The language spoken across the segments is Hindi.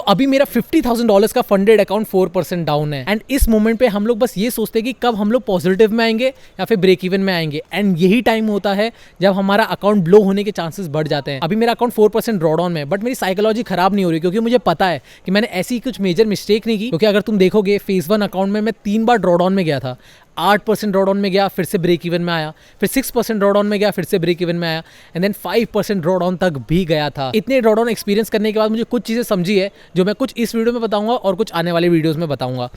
अभी मेरा $50,000 का फंडेड अकाउंट 4% डाउन है। एंड इस मोमेंट पे हम लोग बस ये सोचते हैं कि कब हम लोग पॉजिटिव में आएंगे या फिर ब्रेक इवन में आएंगे। एंड यही टाइम होता है जब हमारा अकाउंट ब्लो होने के चांसेस बढ़ जाते हैं। अभी मेरा अकाउंट 4% ड्रॉ डाउन में है, बट मेरी साइकोलॉजी खराब नहीं हो रही, क्योंकि मुझे पता है कि मैंने ऐसी कुछ मेजर मिस्टेक नहीं की। क्योंकि अगर तुम देखोगे फेज 1 अकाउंट में मैं 3 बार ड्रॉ डाउन में गया था। 8% ड्रॉ डाउन में गया, फिर से ब्रेक इवन में आया, फिर 6% ड्रॉ डाउन में गया, फिर से ब्रेक इवन में आया, एंड देन 5% ड्रॉ डाउन तक भी गया था। इतने ड्रॉ डाउन एक्सपीरियंस करने के बाद मुझे कुछ चीजें समझी है जो मैं कुछ इस वीडियो में बताऊंगा और कुछ आने वाले वीडियोस में बताऊंगा।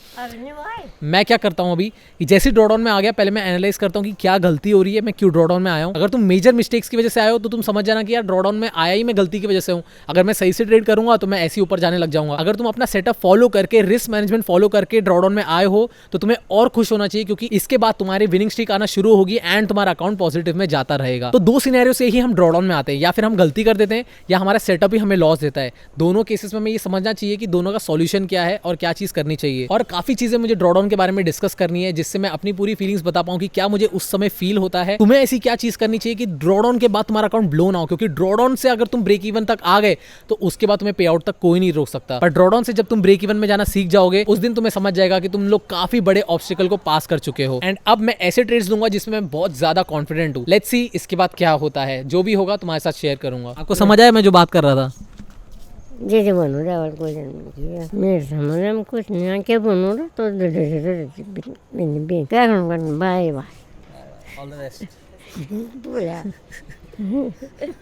मैं क्या करता हूं अभी कि जैसे ड्रॉ डाउन में आ गया, पहले मैं एनालाइज करता हूं कि क्या गलती हो रही है, मैं क्यों ड्रॉ डाउन में आया हूं। अगर तुम मेजर मिस्टेक्स की वजह से आए हो तो तुम समझ जाना कि यार ड्रॉ डाउन में आया ही मैं गलती की वजह से हूं। अगर मैं सही से ट्रेड करूंगा तो मैं ऐसे ऊपर जाने लग जाऊंगा। अगर तुम अपना सेटअप फॉलो करके, रिस्क मैनेजमेंट फॉलो करके ड्रॉ डाउन में आए हो तो तुम्हें और खुश होना चाहिए, क्योंकि इसके बाद तुम्हारे विनिंग स्ट्रीक आना शुरू होगी एंड तुम्हारा अकाउंट पॉजिटिव में जाता रहेगा। तो दो सिनेरियो से ही हम ड्रॉ डाउन में आते हैं, या फिर हम गलती कर देते हैं या हमारा सेटअप ही हमें लॉस देता है। दोनों केसेस में हमें ये समझना चाहिए कि दोनों का सॉल्यूशन क्या है और क्या चीज करनी चाहिए। और काफी चीजें मुझे ड्रॉ डाउन के बारे में डिस्कस करनी है, जिससे मैं अपनी पूरी फीलिंग्स बता पाऊं कि क्या मुझे उस समय फील होता है। तुम्हें ऐसी क्या चीज करनी चाहिए कि ड्रॉ डाउन के बाद तुम्हारा अकाउंट ब्लो ना हो, क्योंकि ड्रॉ डाउन से अगर तुम ब्रेक इवन तक आ गए तो उसके बाद तुम्हें पे आउट तक कोई नहीं रोक सकता। पर ड्रॉ डाउन से जब तुम ब्रेक इवन में जाना सीख जाओगे, उस दिन तुम्हें समझ जाएगा कि तुम लोग काफी बड़े ऑब्स्टिकल को पास कर चुके हो। एंड अब मैं ऐसे ट्रेड्स दूंगा जिसमें मैं बहुत ज्यादा कॉन्फिडेंट हूँ। लेट्स सी इसके बाद क्या होता है। जो भी होगा तुम्हारे साथ शेयर करूंगा। आपको समझ आया मैं जो बात कर रहा था? जैसे बनो रहा और कुछ नहीं, मेरे समझ में कुछ नहीं क्या बनो रहा तो क्या करूँगा, bye bye all the best. बोला